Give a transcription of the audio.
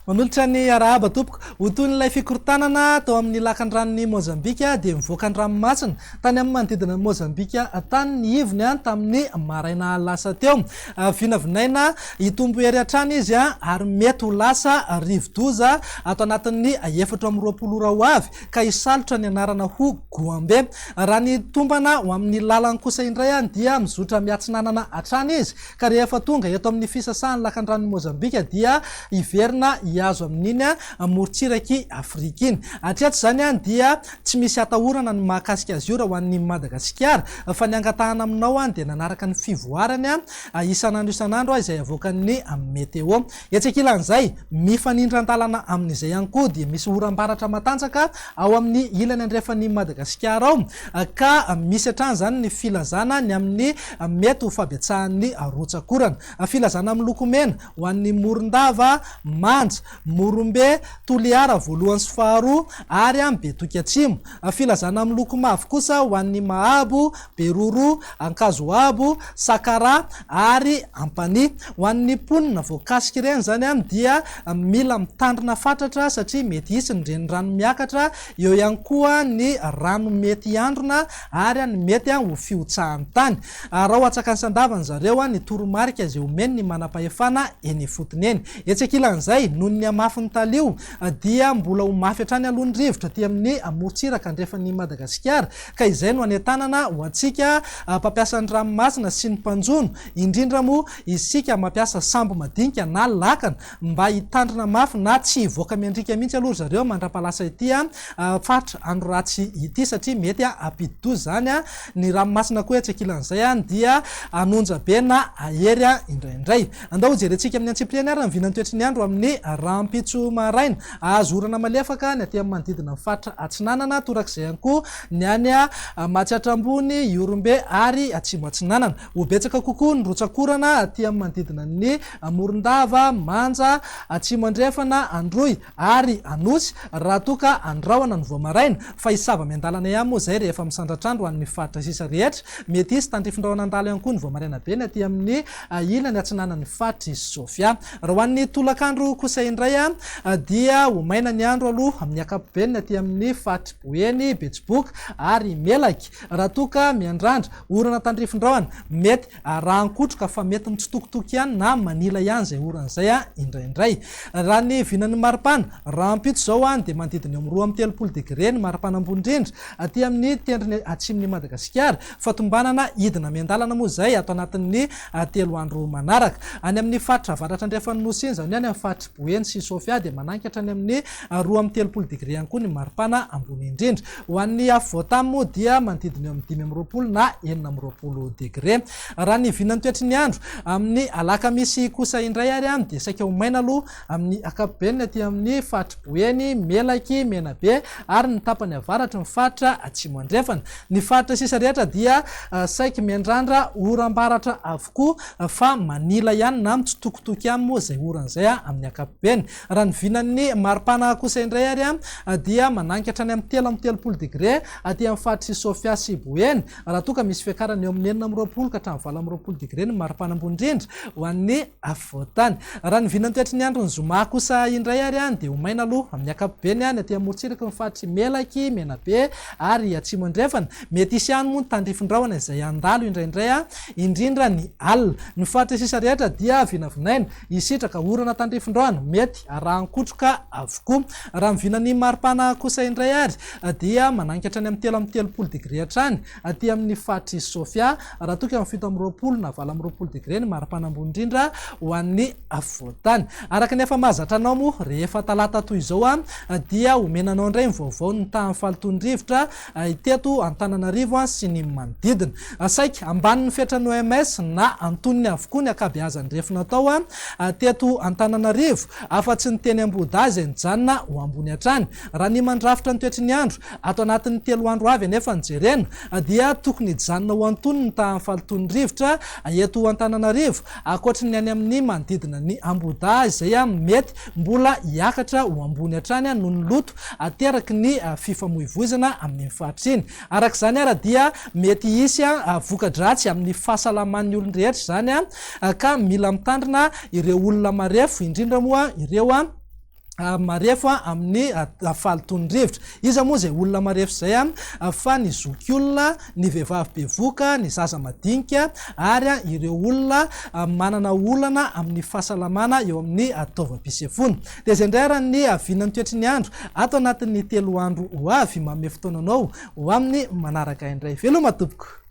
Manolotra ny arahaba tompoko ho toy n'ilay fikorotanana tao amin'ny lakan-dranon'ny Mozambika dia mivoaka ny ranomasina tany amin'ny manodidina Mozambika tany ny ivony tamin'ny maraina lasa teo. Vinavinaina hitombo ery hatrany izy ary mety ho lasa rivo-doza ato anatin'ny 420 ora ho avy ka hisalotra ny anarana ho Goambe. Raha ny tombana ho amin'ny lalany kosa indray dia mizotra miatsinanana hatrany izy ka rehefa tonga eto amin'ny fisasahan'ny lakan-dranon'ny Mozambika dia iverina azo amin'iny morotsiraky Afrika iny. Hatreto zany dia tsy misy atahorana ny mahakasika azy io raha ho an'ny Madagasikara fa ny angatahana aminao dia nanaraka ny fivoarany isan'andro izay avoakan'ny meteo. Etsekilan'izay mifanindran-dalana amin'izay ihany koa dia misy oram-baratra matanjaka ao amin'ny ilany andrefan'ny Madagasikara ao ka misy hatrany zany ny filazana ny amin'ny mety ho fabiatsahan'ny rotsakorana. Filazana amin'ny loko mena ho an'ny Morondava, Manja, Morombe, Toliara voalohany sy faharoa ary Betoky atsimo. Filazana amin'ny loko mavo kosa ho an'ny Mahabo, Beroro, Ankazoabo, Sakara ary Ampani. Ho an'ny mponina voakasika ireny zany dia mila mitandrina fatratra satria mety hisy ny renirano miakatra, eo ihany koa ny rano mety androna ary ny mety ho fiotsahan'ny tany. Raha hoatsakany sandavany zareo ny toromarika izay omeny ny manam-pahefana eny fotony eny. Etsekilan'izay noho ny amafin'ny talio dia mbola ho mafy hatrany alohan'ny rivotra aty amin'ny morotsiraka andrefan'ny Madagasikara ka izay no hanetanana ho antsika mpampiasa ny ranomasina sy ny mpanjono, indrindra moa isika mampiasa sambo madinika na lakana mba hitandrina mafy na tsy hivoaka miandrika mihitsy aloha zareo mandrapalasa ity fatra andro ratsy ity satria mety ampidi-doza zany ny ranomasina koa. Etsekilan'izay dia anonja be na ahery indraindray. Andao jerentsika amin'ny antsipriany ary ny vinany toetry ny andro amin'ny rahampitso maraina azo orana malefaka ny aty amin'ny manodidina ny fatra Atsinanana, torak'izay ihany koa ny any Matsiatrambony, Iorombe ary Atsimo Atsinanana. Ho betsaka kokoa ny rotsakorana aty amin'ny manodidina ny Morondava, Manja, Atsimo Andrefana, Androy ary Anosy raha toka andrahona ny voamaraina fa hisava miandalana ihany moa zay rehefa misandratrandro amin'ny fatra sisa rehetra. Mety hisy tandrifindrahona andala ihany koa ny voamaraina be ny aty amin'ny ilany atsinanan'ny fatra Sofia. Raha ho an'ny tolakandro kosa indray dia ho maina ny andro aloha amin'ny akapobeany aty amin'ny fatra Boeny, Betsiboka ary Melaky. Raha toka miandrandra orana tandrifindrahona mety raha ankotroka fa mety mitsitokitoky ihany na manila ihany zay orana zay indraindray. Raha ny vinan'ny maripana rahampitso zao dia manodidina eo amin'ny 2 degré ny maripana ambony indrindra aty amin'ny tendrony atsimon'ny Madagasikara. Fatombanana idina miandalana moa zay ato anatin'ny 3 andro manaraka. Any amin'ny fatra avaratra andrefan'ny Nosy zany any amin'ny fatra Boeny sy Sofia dia manankatra any amin'ny 2 degré ihany koa ny maripana ambony indrindra. Ho an'ny Voatamo moa dia manodidina eo amin'ny 5 na 4 degré. Raha ny vinany toetry ny andro amin'ny alakamisy kosa indray ary dia saika ho maina aloha amin'ny akapobeany aty amin'ny fatra Boeny, Melaky, Menabe ary ny tapany avaratra ny fatra Atsimo Andrefana. Ny fatra sisa rehetra dia saika miandrandra oram-baratra avokoa fa manila ihany na mitsitokitoky ihany moa zay oran'izay amin'ny akapobeany. Raha ny vinan'ny maripana kosa indray ary dia manankatra any amin'ny 3 degré aty amin'ny fatra Sofia sy Boeny raha toka misy fiakarana eo amin'ny 4 ka hatramin'ny 20 degré ny maripana ambony indrindra ho an'ny afovoantany. Raha ny vinany toetry ny andro ny zoma kosa indray ary dia ho maina aloha amin'ny akapobeany any aty amin'ny morotsiraka ny fatra Melaky, Menabe ary Atsimo Andrefana. Mety hisy ihany moa ny tandrifindrahona izay andalo indraindray indrindra ny alina. Ny fatra sisa rehetra dia vinavinaina hisitraka orana tandrifindrahona mety raha ankotroka avokoa. Raha ny vinan'ny maripana kosa indray ary dia manankatra any amin'ny 3 degré hatrany aty amin'ny fatra Sofia raha toka amin'ny 7 na 20 degré ny maripana ambony indrindra ho an'ny afovoantany. Araka ny efa mahazatra anao moa rehefa talata toy izao dia homenanao indray ny vaovao ny tamin'ny falitondrivotra teto Antananarivo sy ny manodidina. Saika ambanin'ny fetrany OMS na antoniny avokoa ny akabeazan'ny refina tao teto Antananarivo afa-tsy ny teny Amboda izay nijanona ho ambony hatrany. Raha ny mandrafitra ny toetry ny andro ato anatin'ny 3 andro avy anefa nijerena dia tokony hijanona ho antoniny ny tamin'ny falitondrivotra eto Antananarivo akoatra ny any amin'ny manodidina ny Amboda izay mety mbola hiakatra ho ambony hatrany noho ny loto ateraky ny fifamoivoizana amin'ny fatra iny. Araka izany ary dia mety hisy voka-dratsy amin'ny fahasalaman'ny olon-drehetra zany ka mila mitandrina ireo olona marefo indrindra moa ireo marefa amin'ny falitony-rivotra izy moa zay olona marefo zay fa ny zoky olona ny vehivavy bevoka ny zaza madinika ary ireo olona manana olana amin'ny fahasalamana eo amin'ny taovam-pisefony de zay indray raha ny avinany toetry ny andro ato anatin'ny 3 andro ho avy manome fotoananao ho amin'ny manaraka indray veloma tompoko.